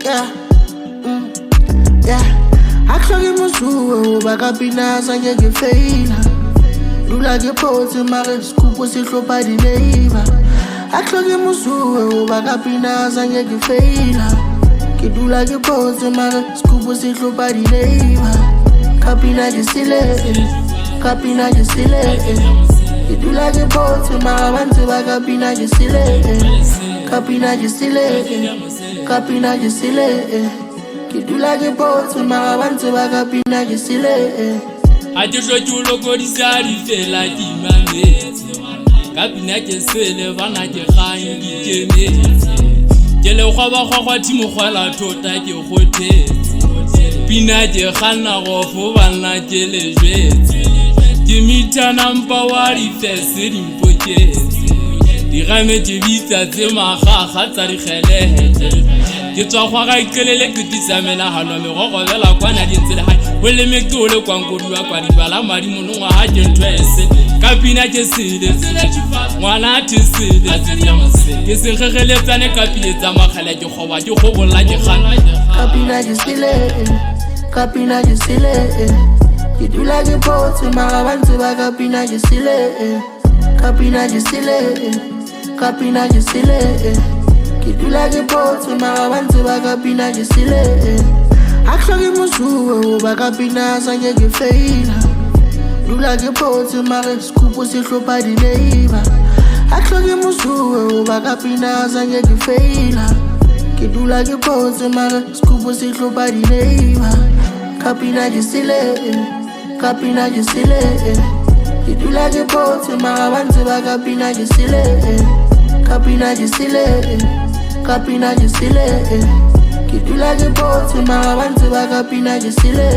yeah, yeah. Akhlaki musuwe ubaka pina sangeke faila. Lula ke phothi mara scoop sihlopha di neighbor. Akhlaki musuwe ubaka pina sangeke faila. Ke dula ke phothi mara scoop sihlopha di neighbor. Kapina ke sele, kapina ke sele. Ke dula ke phothi mara bantse ba kapina ke sele. Kapina ke sele, kapina ke sele. Ke dula ke phothi mara bantse ba kapina ke sele. A ke hloke go di sa di fela di mametse ka pina ke sele bana ke kgang di kemetse ke le khwa thimo khwala tota ke gothetse pina ke gana go fo bana ke le jwetse ke mitana mpa wa di fese di mpoketse di game ke bitsa tse magaga tsa di gelehete ke tswa go ga ikelele ke tsamela hano me go gobela kwana di tsele hai o le me ke o le kwangodiwa kwa di bala madi monongwa ha ke ntho ese ka pina ke sele ngwana thi sele ke se gegeletsane ka pietsa magala ke goba ke go bolla ke gana ka pina ke sele, ka pina ke sele. Ke dula ke phothi mara bantse ba ka pina ke sele, ka pina ke sele, ka pina ke sele. Ke dula ke phothi mara bantse ba ka pina ke sele. Akhlaki musuwe ubaka pina sangeke faila. Lula ke phothi mara scoop sihlopha di neighbor. Akhlaki musuwe ubaka pina sangeke faila. Ke dula ke phothi mara scoop sihlopha di neighbor. Kapina ke sele, kapina ke sele. Ke dula ke phothi mara bantse ba kapina ke sele. Kapina ke sele, kapina ke sele. Ke dula ke phothi mara bantse ba kapina ke sele.